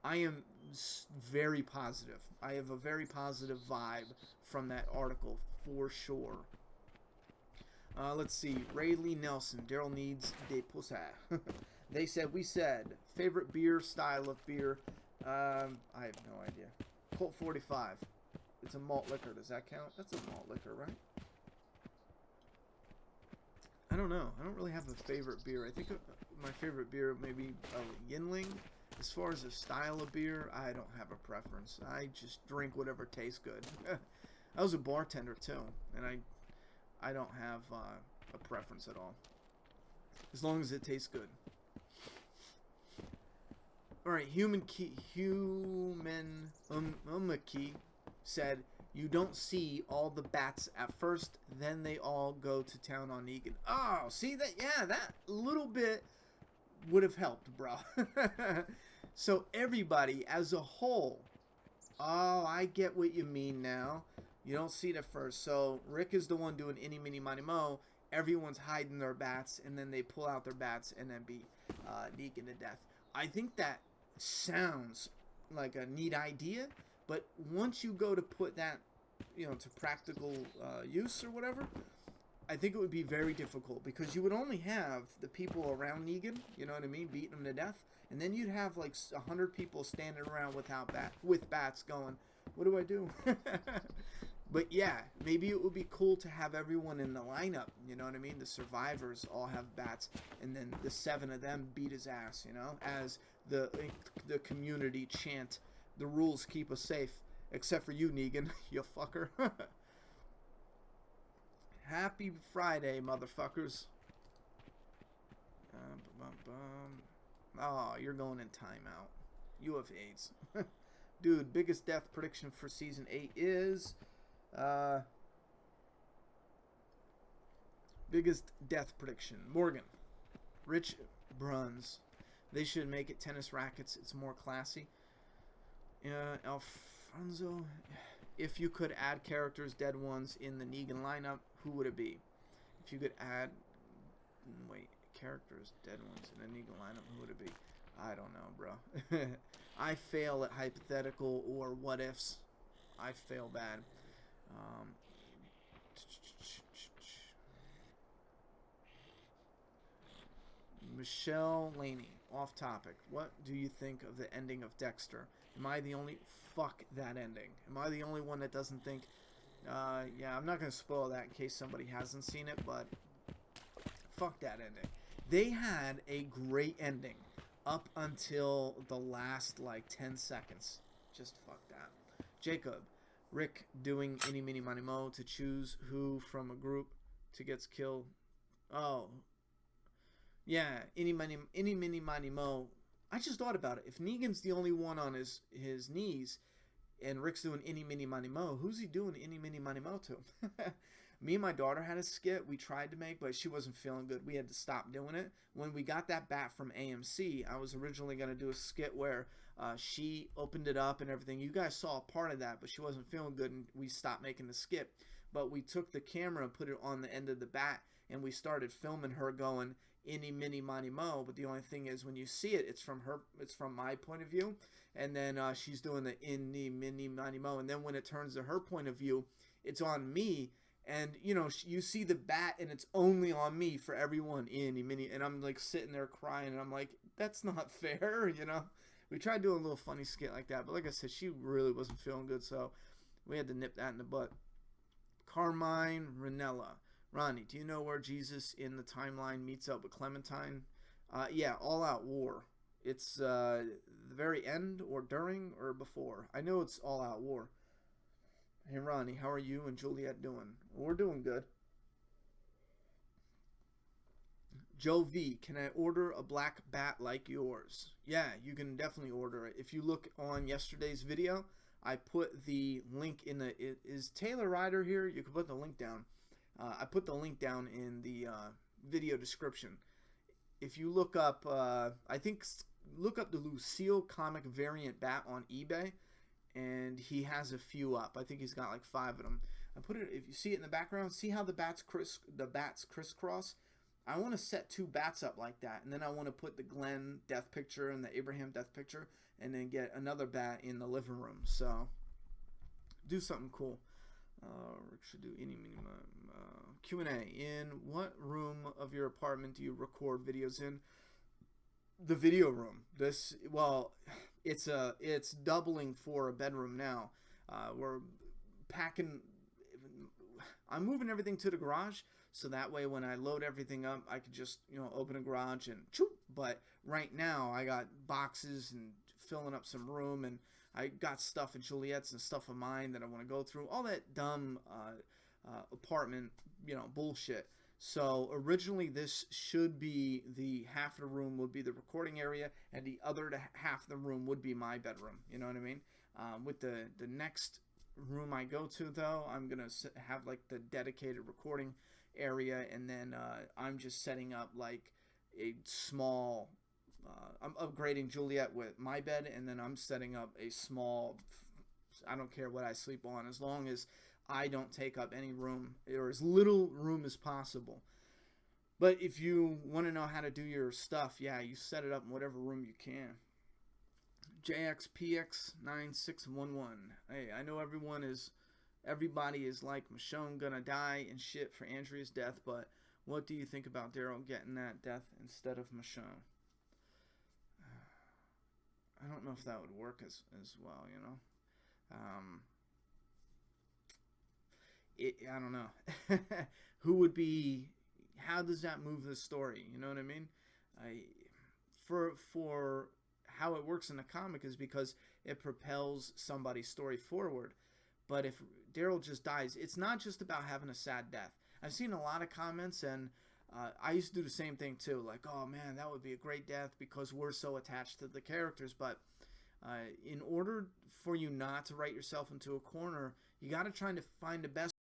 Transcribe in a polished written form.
I am very positive. I have a very positive vibe from that article for sure. Let's see. Rayleigh Nelson. Daryl needs des poussins. They said, we said. Favorite beer, style of beer. I have no idea. Colt 45. It's a malt liquor. Does that count? That's a malt liquor, right? I don't know. I don't really have a favorite beer. I think my favorite beer may be Yinling. As far as the style of beer, I don't have a preference. I just drink whatever tastes good. I was a bartender too, and I don't have a preference at all. As long as it tastes good. Alright, Human Umaki said, you don't see all the bats at first, then they all go to town on Negan. Oh, see that? Yeah, that little bit would have helped, bro. So everybody as a whole. Oh, I get what you mean now. You don't see it at first. So Rick is the one doing any, mini, money, mo. Everyone's hiding their bats, and then they pull out their bats and then beat Negan to death. I think that sounds like a neat idea, but once you go to put that, to practical use or whatever, I think it would be very difficult because you would only have the people around Negan, you know what I mean, beating him to death, and then you'd have like 100 people standing around with bats going, what do I do? But yeah, maybe it would be cool to have everyone in the lineup, you know what I mean? The survivors all have bats, and then the 7 of them beat his ass, as the community chant, the rules keep us safe, except for you, Negan, you fucker. Happy Friday, motherfuckers. Oh, you're going in timeout. You have AIDS. Dude, biggest death prediction for season 8 is... biggest death prediction. Morgan. Rich Bruns. They should make it tennis rackets. It's more classy. Alfonso. If you could add characters, dead ones, in the Negan lineup, who would it be? If you could add... Wait. Characters, dead ones, in the Negan lineup, who would it be? I don't know, bro. I fail at hypothetical or what ifs. I fail bad. Michelle Laney, off topic. What do you think of the ending of Dexter? Am I the only... Fuck that ending. Am I the only one that doesn't think... yeah, I'm not going to spoil that in case somebody hasn't seen it, but... Fuck that ending. They had a great ending up until the last, 10 seconds. Just fuck that. Jacob. Rick doing any, mini, money, mo to choose who from a group to gets killed. Oh. Yeah, any, mini, money, mo. I just thought about it. If Negan's the only one on his knees and Rick's doing any, mini, money, mo, who's he doing any, mini, money, mo to? Me and my daughter had a skit we tried to make, but she wasn't feeling good. We had to stop doing it. When we got that bat from AMC, I was originally going to do a skit where she opened it up and everything. You guys saw a part of that, but she wasn't feeling good, and we stopped making the skit. But we took the camera and put it on the end of the bat, and we started filming her going, any, mini, money, mo. But the only thing is, when you see it, it's from my point of view. And then she's doing the any, mini, money, mo. And then when it turns to her point of view, it's on me. And, you see the bat, and it's only on me for everyone, and I'm, sitting there crying, and I'm like, that's not fair, We tried doing a little funny skit like that, but like I said, she really wasn't feeling good, so we had to nip that in the butt. Carmine Ranella. Ronnie, do you know where Jesus in the timeline meets up with Clementine? Yeah, All Out War. It's the very end, or during, or before. I know it's All Out War. Hey Ronnie, how are you and Juliet doing? We're doing good. Joe V, can I order a black bat like yours? Yeah, you can definitely order it. If you look on yesterday's video, I put the link in the... Is Taylor Ryder here? You can put the link down. I put the link down in the video description. If you look up, look up the Lucille comic variant bat on eBay. And he has a few up. I think he's got 5 of them. I put it. If you see it in the background, see how the bats crisscross. I want to set 2 bats up like that, and then I want to put the Glenn death picture and the Abraham death picture, and then get another bat in the living room. So do something cool. Rick should do any minimum Q&A. In what room of your apartment do you record videos in? The video room. It's doubling for a bedroom now. We're packing. I'm moving everything to the garage, so that way when I load everything up, I could just open a garage and choop. But right now I got boxes and filling up some room, and I got stuff of Juliet's and stuff of mine that I want to go through. All that dumb apartment, bullshit. So originally this should be the half of the room would be the recording area, and the other half of the room would be my bedroom. You know what I mean? With the next room I go to, though, I'm going to have like the dedicated recording area, and then I'm just setting up like a small... I'm upgrading Juliet with my bed, and then I'm setting up a small... I don't care what I sleep on, as long as I don't take up any room, or as little room as possible. But if you want to know how to do your stuff, yeah, you set it up in whatever room you can. JXPX9611. Hey, I know everybody is like, Michonne gonna die and shit for Andrea's death, but what do you think about Daryl getting that death instead of Michonne? I don't know if that would work as well, I don't know. Who would be... How does that move the story? You know what I mean? For how it works in the comic is because it propels somebody's story forward. But if Daryl just dies, it's not just about having a sad death. I've seen a lot of comments, and I used to do the same thing too. Like, oh man, that would be a great death because we're so attached to the characters. But in order for you not to write yourself into a corner, you got to try to find the best